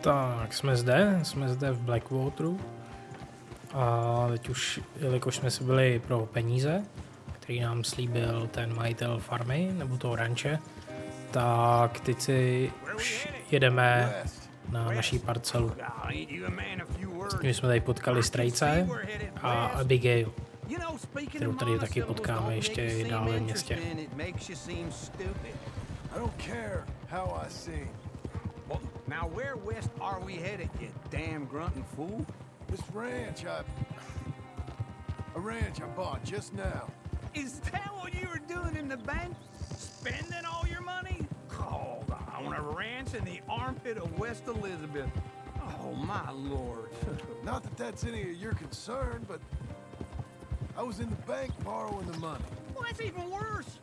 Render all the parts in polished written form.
Tak, jsme zde v Blackwateru a teď už, jelikož jsme si byli pro peníze, který nám slíbil ten majitel farmy, nebo toho ranče, tak teď si už jedeme na naší parcelu. S tím jsme tady potkali strejce a Abigail, kterou tady taky potkáme ještě dále v městě. Well, now where west are we headed, you damn grunting fool? This ranch a ranch I bought just now. Is that what you were doing in the bank? Spending all your money? Oh, on a ranch in the armpit of West Elizabeth. Oh, my lord. Not that that's any of your concern, but I was in the bank borrowing the money. Well, that's even worse.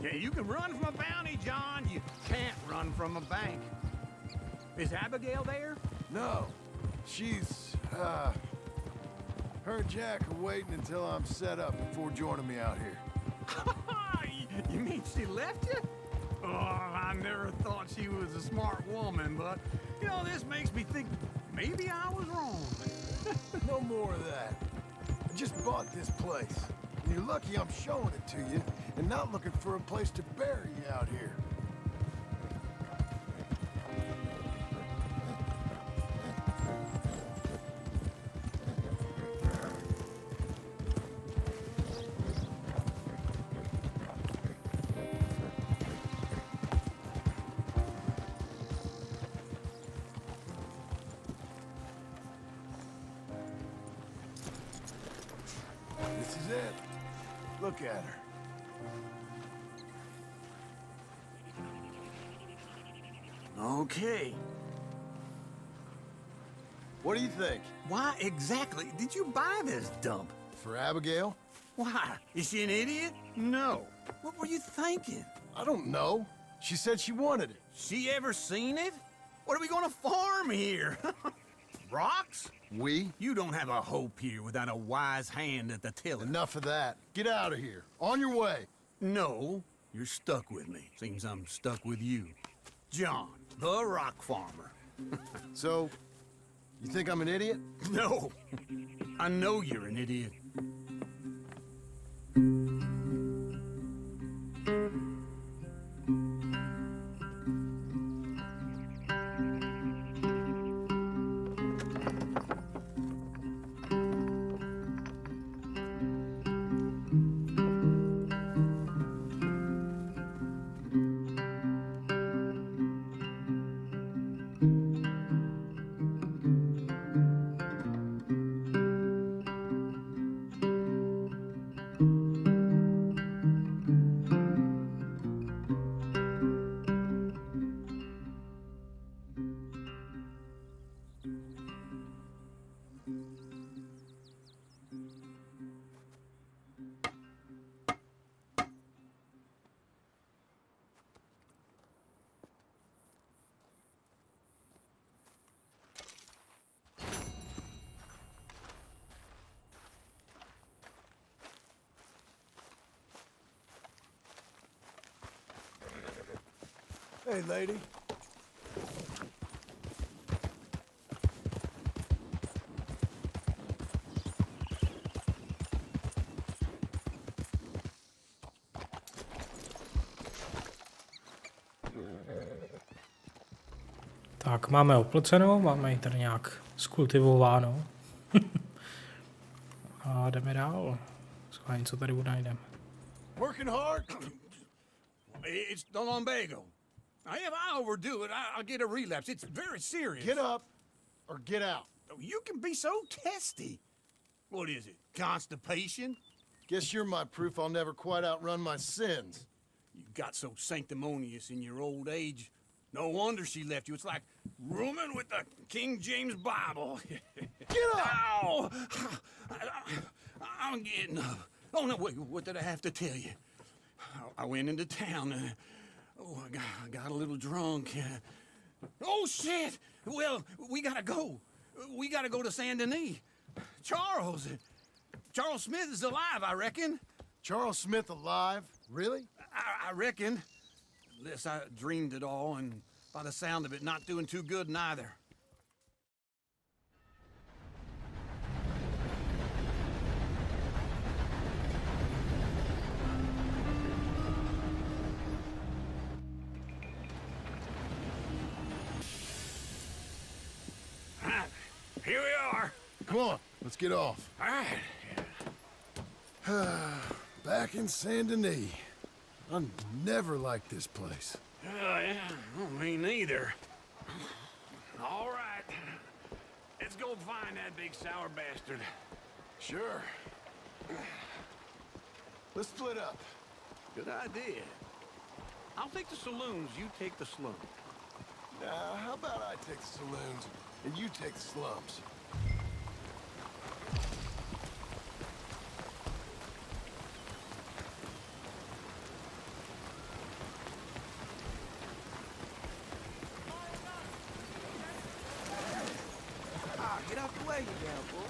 Yeah, you can run from a bounty, John. You can't run from a bank. Is Abigail there? No. She's, her and Jack are waiting until I'm set up before joining me out here. You mean she left you? Oh, I never thought she was a smart woman, but, you know, this makes me think maybe I was wrong. No more of that. I just bought this place. And you're lucky I'm showing it to you and not looking for a place to bury you out here. This is it. Look at her. Okay. What do you think? Why exactly did you buy this dump? For Abigail? Why? Is she an idiot? No. What were you thinking? I don't know. She said she wanted it. She ever seen it? What are we gonna farm here? Rocks? We? You don't have a hope here without a wise hand at the tiller. Enough of that. Get out of here. On your way. No, you're stuck with me. Seems I'm stuck with you. John, the rock farmer. So, you think I'm an idiot? No, I know you're an idiot. Hey, lady. Tak, máme oplocenou, máme ji tady nějak skultivováno. A jdeme dál. Schválně, co tady najdeme. Working hard? It's the lumbago. If I overdo it, I'll get a relapse. It's very serious. Get up or get out. You can be so testy. What is it? Constipation? Guess you're my proof I'll never quite outrun my sins. You got so sanctimonious in your old age. No wonder she left you. It's like rooming with the King James Bible. Get up! Ow! I'm getting up. Oh, no, wait, what did I have to tell you? I went into town. I got a little drunk. Oh, shit! Well, we gotta go. We gotta go to Saint Denis. Charles Smith is alive, I reckon. Charles Smith alive? Really? I reckon. Unless I dreamed it all, and by the sound of it, not doing too good neither. Come on, let's get off. All right. Back in Saint Denis. I never liked this place. Yeah, well, me neither. All right. Let's go find that big sour bastard. Sure. Let's split up. Good idea. I'll take the saloons, you take the slums. How about I take the saloons and you take the slums? Get out the way, you damn fool.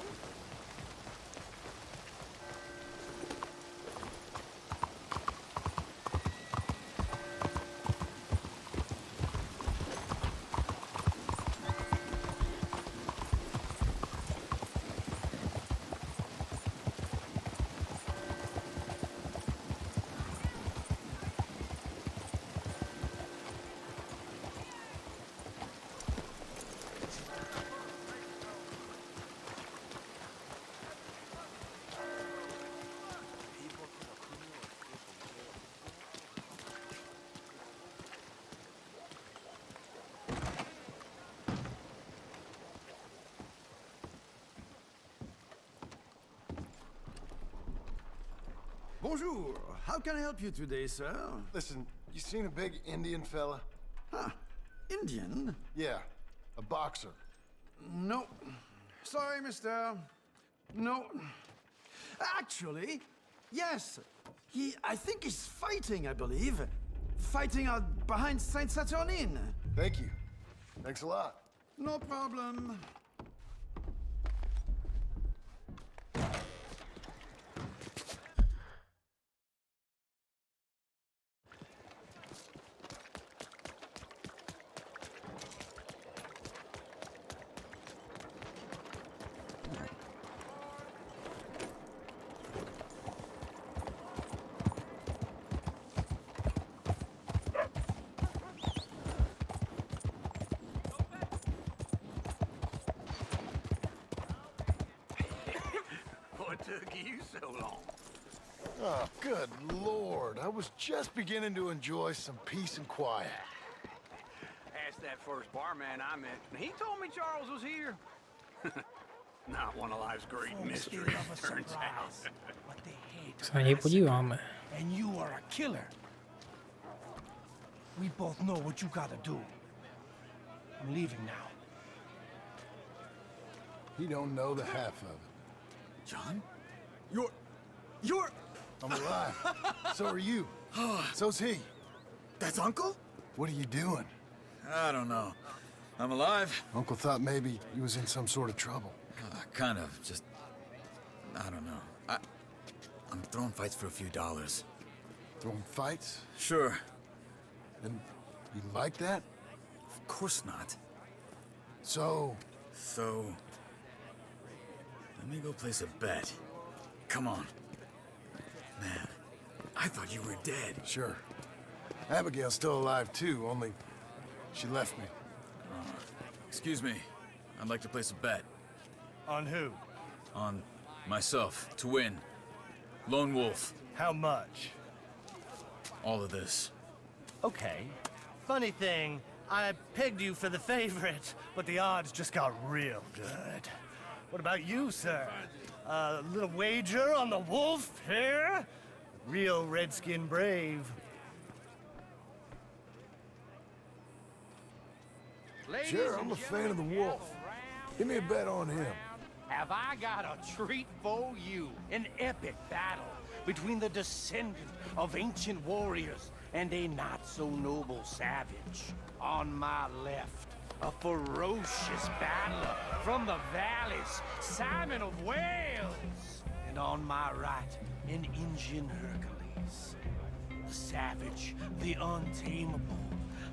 Bonjour. How can I help you today, sir? Listen, you seen a big Indian fella? Huh. Indian? Yeah, a boxer. No. Sorry, mister. No. Actually, yes. I think he's fighting, I believe. Fighting out behind Saint Saturnine. Thank you. Thanks a lot. No problem. What took you so long? Oh, good Lord. I was just beginning to enjoy some peace and quiet. Asked that first barman I met, and he told me Charles was here. Not one of life's great mysteries, turns out. Se na něj podíváme. And you are a killer. We both know what you gotta do. I'm leaving now. He don't know the half of it. John? You're... I'm alive. So are you. So's he. That's Uncle? What are you doing? I don't know. I'm alive. Uncle thought maybe you was in some sort of trouble. Kind of. Just... I don't know. I'm throwing fights for a few dollars. Throwing fights? Sure. And you like that? Of course not. So, So... let me go place a bet. Come on. Man, I thought you were dead. sure. Abigail's still alive too, only she left me. Excuse me. I'd like to place a bet. On who? On myself, to win. Lone wolf. How much? All of this. Okay. Funny thing, I pegged you for the favorite, but the odds just got real good. What about you, sir? A little wager on the wolf here? Real redskin brave. Sure, I'm a fan of the wolf. Give me a bet on him. Have I got a treat for you? An epic battle between the descendant of ancient warriors and a not-so-noble savage. On my left, a ferocious battler from the valleys, Simon of Wales. And on my right, an Indian Hercules. The savage, the untamable,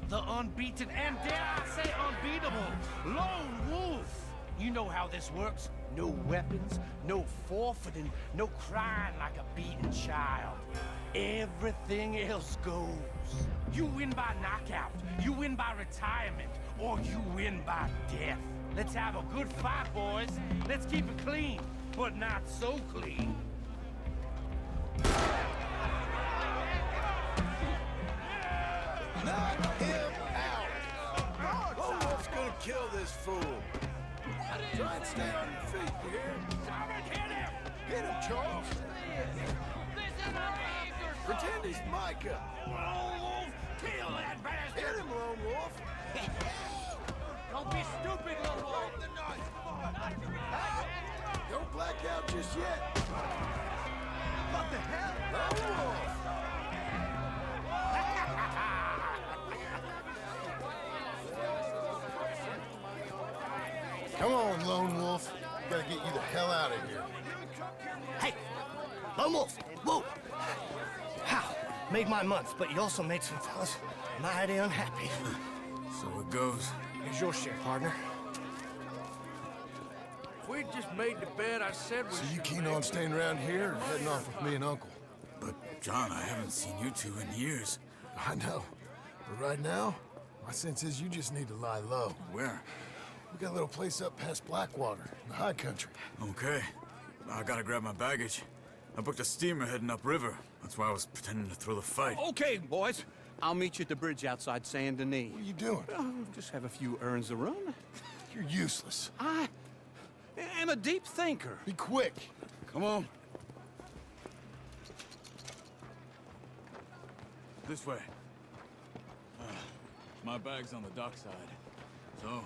the unbeaten, and dare I say unbeatable, lone wolf. You know how this works. No weapons, no forfeiting, no crying like a beaten child. Everything else goes. You win by knockout, you win by retirement, or you win by death. Let's have a good fight, boys. Let's keep it clean, but not so clean. Knock him out! Lone Wolf's gonna kill this fool. Try and stay on your feet, you hear? Hit him, Charles. Pretend he's Micah. Lone Wolf, kill that bastard! Hit him, Lone Wolf. Don't be stupid, Lone Wolf! Don't black out just yet. What the hell? Lone Wolf. Come on, Lone Wolf. Gotta get you the hell out of here. Hey, Lone Wolf, whoa! How? Made my month, but you also made some fellas mighty unhappy. So it goes. Here's your share, partner. If we just made the bed I said we So you keen on staying around here or heading off with me and Uncle? But, John, I haven't seen you two in years. I know. But right now, my sense is you just need to lie low. Where? We got a little place up past Blackwater, in the high country. Okay. I gotta grab my baggage. I booked a steamer heading upriver. That's why I was pretending to throw the fight. Okay, boys. I'll meet you at the bridge outside Saint Denis. What are you doing? Oh, just have a few errands to run. You're useless. I am a deep thinker. Be quick. Come on. This way. My bag's on the dockside. So,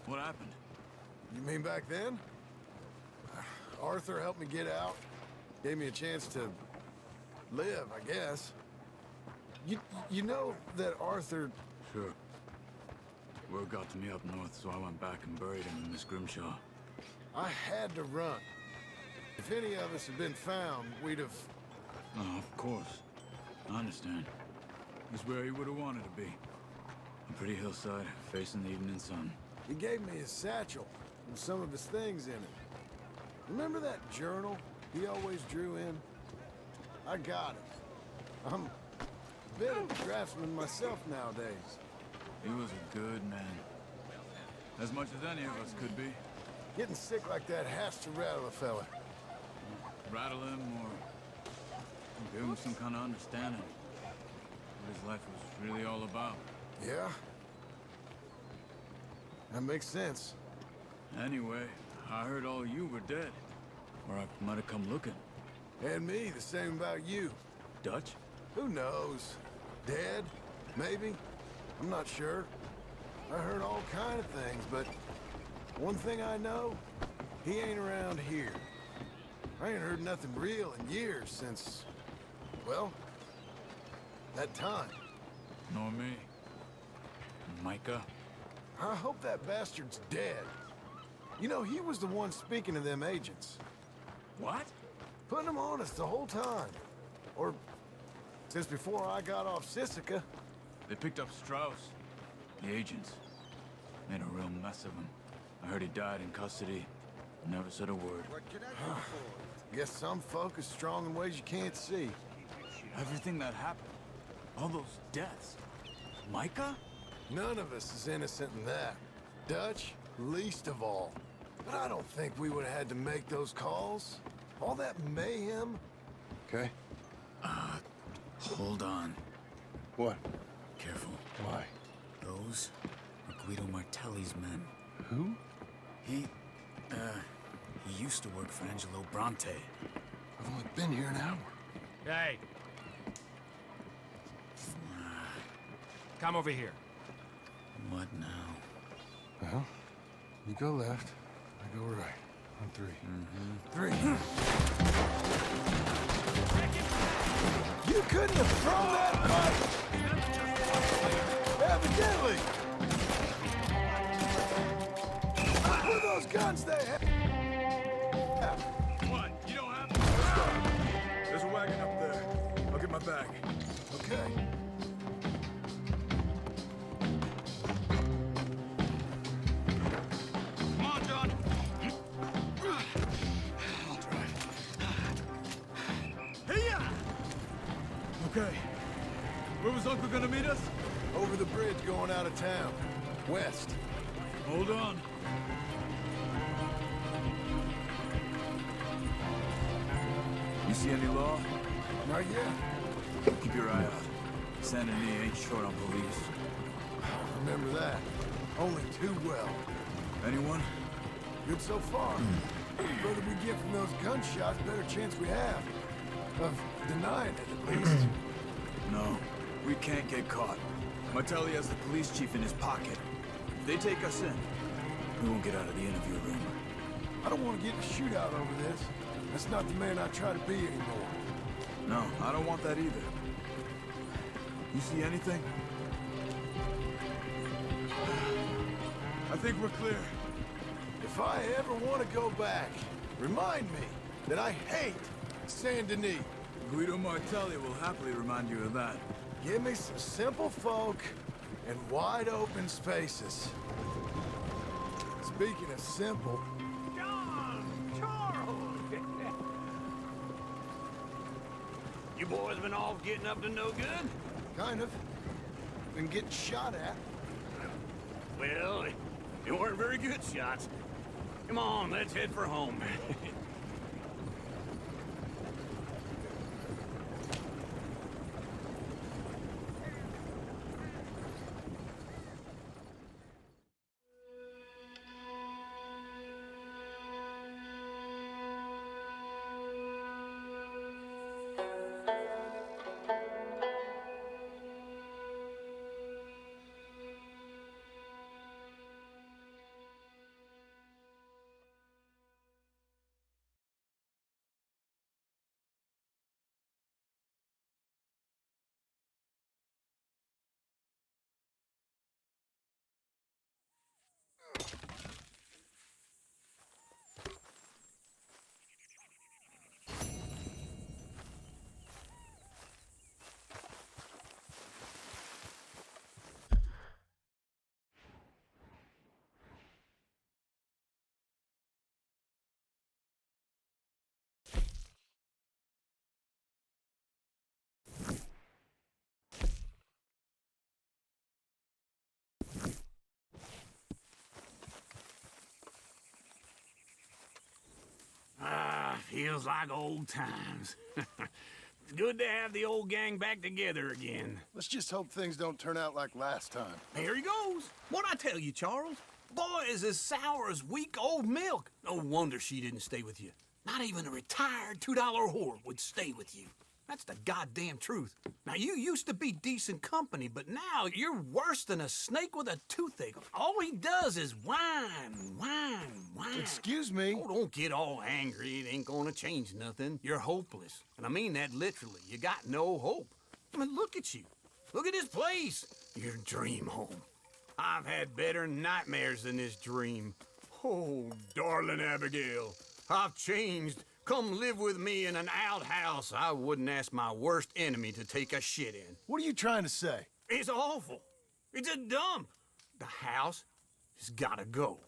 what happened? You mean back then? Arthur helped me get out. Gave me a chance to live, I guess. You know that Arthur... Sure. Word got to me up north, so I went back and buried him in Miss Grimshaw. I had to run. If any of us had been found, we'd have... Oh, of course. I understand. He's where he would have wanted to be. A pretty hillside, facing the evening sun. He gave me his satchel and some of his things in it. Remember that journal he always drew in? I got it. I'm a bit of a draftsman myself nowadays. He was a good man. As much as any of us could be. Getting sick like that has to rattle a fella. Rattle him or give him some kind of understanding. What his life was really all about. Yeah? That makes sense. Anyway, I heard all you were dead. Or I might have come looking. And me, the same about you. Dutch? Who knows? Dead? Maybe? I'm not sure. I heard all kind of things, but one thing I know, he ain't around here. I ain't heard nothing real in years since, well, that time. Nor me. Micah? I hope that bastard's dead. You know, he was the one speaking to them agents. What? Putting them on us the whole time. Or since before I got off Sisika. They picked up Strauss. The agents. Made a real mess of him. I heard he died in custody. Never said a word. Guess some folk is strong in ways you can't see. Everything that happened. All those deaths. Micah? None of us is innocent in that. Dutch, least of all. But I don't think we would have had to make those calls. All that mayhem. Okay. Hold on. What? Careful. Why? Those are Guido Martelli's men. Who? He used to work for Angelo Bronte. I've only been here an hour. Hey! Come over here. What now? Well, you go left, I go right. On three. Three. You couldn't have thrown that pipe! Evidently! What are those guns they have? What? You don't have them? There's a wagon up there. I'll get my bag. Okay. Come on, John. I'll drive. Hey-ya! Okay. Where was Uncle gonna meet us? Over the bridge going out of town. West. Hold on. You see any law? Not yet. Keep your eye out. San Denis ain't short on police. Remember that. Only too well. Anyone? Good so far. The further we get from those gunshots, better chance we have. Of denying it, at least. No, we can't get caught. Martelli has the police chief in his pocket. If they take us in, we won't get out of the interview room. I don't want to get in a shootout over this. That's not the man I try to be anymore. No, I don't want that either. You see anything? I think we're clear. If I ever want to go back, remind me that I hate Saint Denis. Guido Martelli will happily remind you of that. Give me some simple folk and wide open spaces. Speaking of simple, John! Charles! You boys been all getting up to no good? kind of. Been getting shot at. Well, they weren't very good shots. Come on, let's head for home. Feels like old times. It's good to have the old gang back together again. Let's just hope things don't turn out like last time. Here he goes. What'd I tell you, Charles? Boy is as sour as weak old milk. No wonder she didn't stay with you. Not even a retired $2 whore would stay with you. That's the goddamn truth. Now, you used to be decent company, but now you're worse than a snake with a toothache. All he does is whine, whine, whine. Excuse me? Oh, don't get all angry. It ain't gonna change nothing. You're hopeless. And I mean that literally. You got no hope. I mean, look at you. Look at this place. Your dream home. I've had better nightmares than this dream. Oh, darling Abigail, I've changed. Come live with me in an outhouse I wouldn't ask my worst enemy to take a shit in. What are you trying to say? It's awful. It's a dump. The house has gotta go.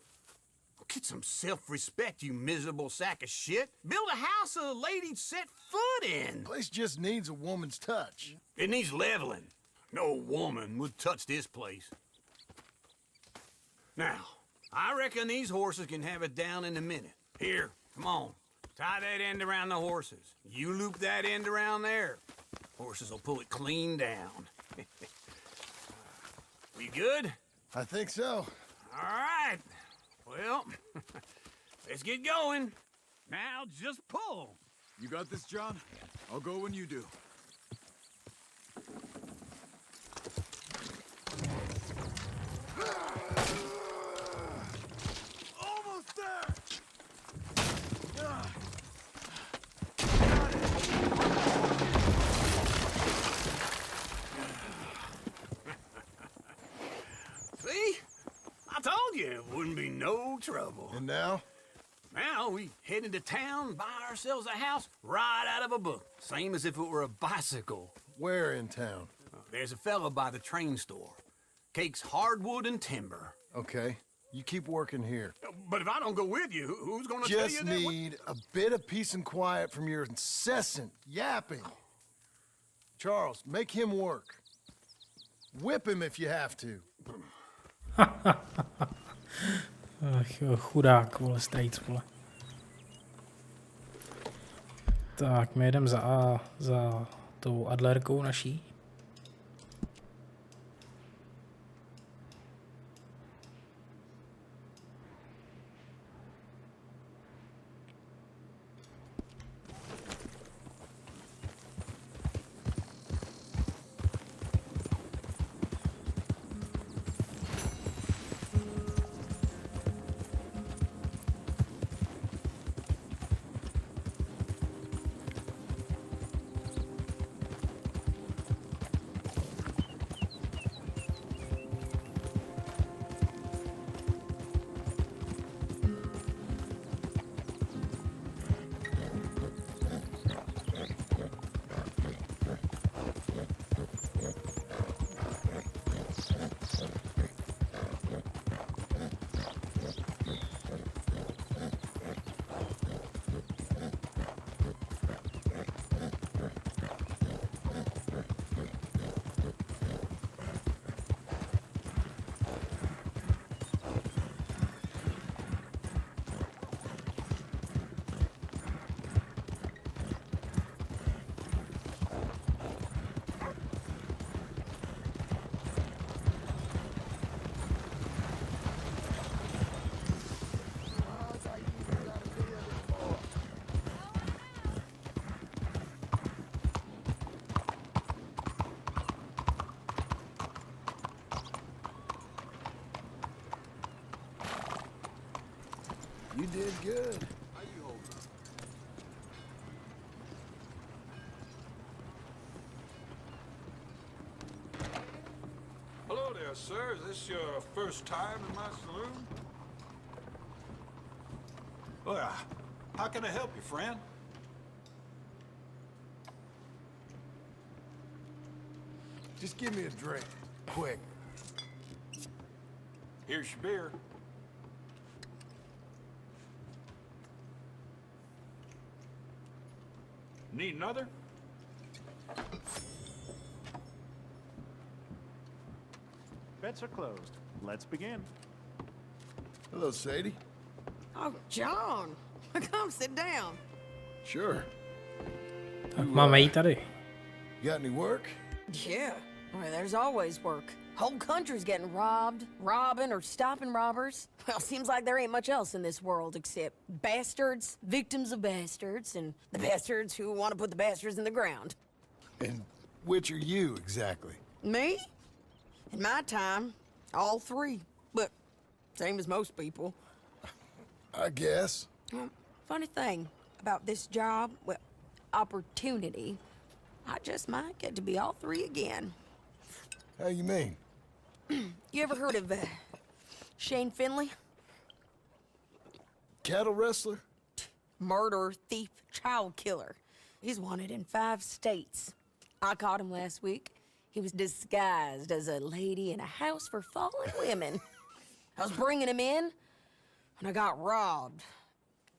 Get some self-respect, you miserable sack of shit. Build a house a lady'd set foot in. Place just needs a woman's touch. It needs leveling. No woman would touch this place. Now, I reckon these horses can have it down in a minute. Here, come on. Tie that end around the horses. You loop that end around there. Horses will pull it clean down. We good? I think so. All right. Well, let's get going. Now just pull. You got this, John? I'll go when you do. Almost there! See? I told you it wouldn't be no trouble. And now? Now we head into town, buy ourselves a house right out of a book. Same as if it were a bicycle. Where in town? There's a fella by the train store. Cakes hardwood and timber. Okay, you keep working here. But if I don't go with you, who's gonna tell you Just that? need a bit of peace and quiet from your incessant yapping. Charles, make him work. Whip him if you have to. Ach jo, chudák, vole, strejc, vole. Tak, my jedeme za tou Adlerkou naší. You did good. Hello there, sir. Is this your first time in my saloon? Well, how can I help you, friend? Just give me a drink, quick. Here's your beer. Need another? Bets are closed. Let's begin. Hello, Sadie. Oh, John, come sit down. Sure. Tak máme jí tady. You got any work? Yeah, well, there's always work. Whole country's getting robbed, robbing, or stopping robbers. Well, seems like there ain't much else in this world except bastards, victims of bastards, and the bastards who want to put the bastards in the ground. And which are you, exactly? Me? In my time, all three. But same as most people. I guess. Well, funny thing about this job, well, opportunity, I just might get to be all three again. How you mean? You ever heard of Shane Finley? Cattle wrestler? Murderer, thief, child killer. He's wanted in 5 states. I caught him last week. He was disguised as a lady in a house for fallen women. I was bringing him in, and I got robbed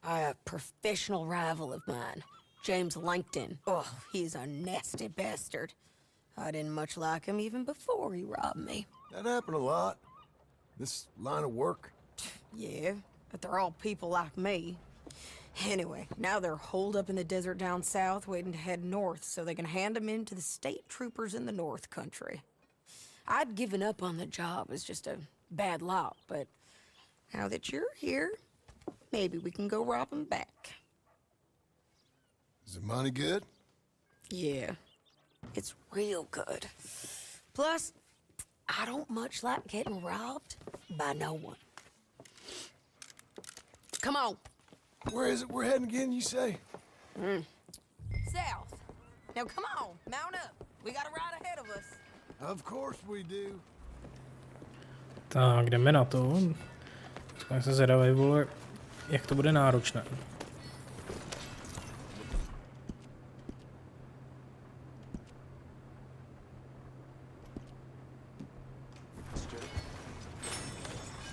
by a professional rival of mine, James Langton. Oh, he's a nasty bastard. I didn't much like him even before he robbed me. That happened a lot. This line of work. Yeah, but they're all people like me. Anyway, now they're holed up in the desert down south, waiting to head north so they can hand them in to the state troopers in the north country. I'd given up on the job as just a bad lot, but now that you're here, maybe we can go rob them back. Is the money good? Yeah, it's real good. Plus, I don't much like getting robbed by no one. Come on. Where is it we're heading again, you say? South. Now come on, mount up. We got a ride ahead of us. Of course we do. Tak, jdeme na to. Jsme se zvědaví, vole, jak to bude náročné.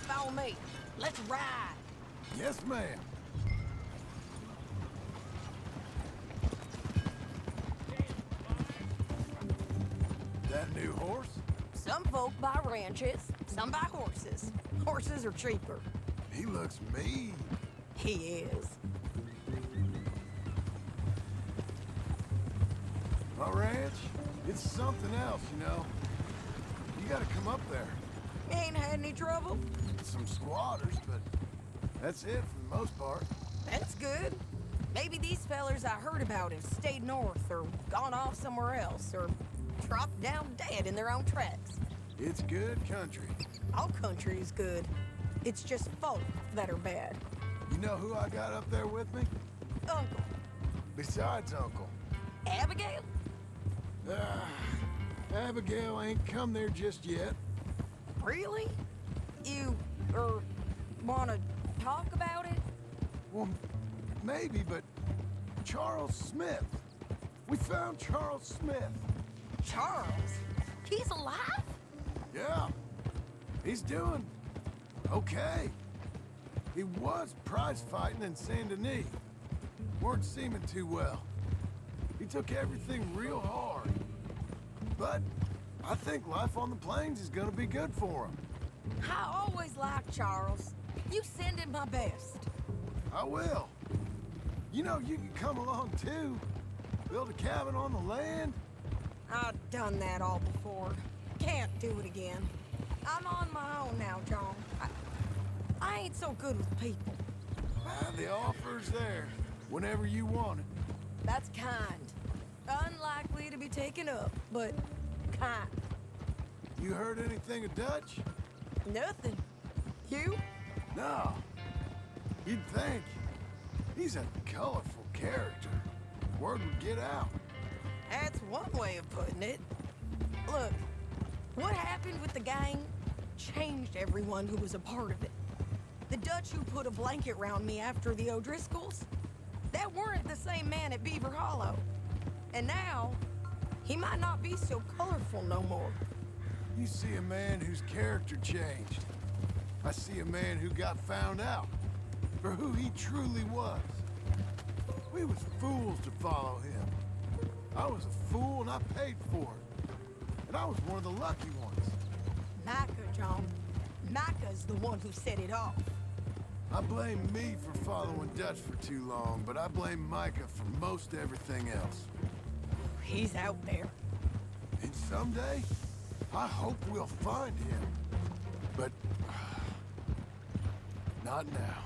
Follow me. Let's ride. Yes, ma'am. That new horse? Some folk buy ranches, Some buy horses. Horses are cheaper. He looks mean. He is. My ranch, it's something else, you know. You gotta come up there. Ain't had any trouble? Some squatters, but that's it for the most part. That's good. Maybe these fellers I heard about have stayed north or gone off somewhere else or dropped down dead in their own tracks. It's good country. All country is good. It's just folk that are bad. You know who I got up there with me? Uncle. Besides Uncle. Abigail? Abigail ain't come there just yet. Really? You, wanna talk about it? Well, maybe, but Charles Smith. We found Charles Smith. Charles? He's alive? Yeah. He's doing okay. He was prize fighting in Saint Denis. Weren't seeming too well. He took everything real hard. But I think life on the plains is gonna be good for him. I always liked Charles. You send him my best. I will. You know, you can come along too. Build a cabin on the land. I've done that all before. Can't do it again. I'm on my own now, John. I ain't so good with people. The offer's there whenever you want it. That's kind. Unlikely to be taken up, but kind. You heard anything of Dutch? Nothing. You? No. You'd think. He's a colorful character. Word would get out. That's one way of putting it. Look, what happened with the gang changed everyone who was a part of it. The Dutch who put a blanket round me after the O'Driscolls, that weren't the same man at Beaver Hollow. And now, he might not be so colorful no more. You see a man whose character changed. I see a man who got found out for who he truly was. We was fools to follow him. I was a fool and I paid for it. And I was one of the lucky ones. Micah, John. Micah's the one who set it off. I blame me for following Dutch for too long, but I blame Micah for most everything else. He's out there. And someday, I hope we'll find him. But not now.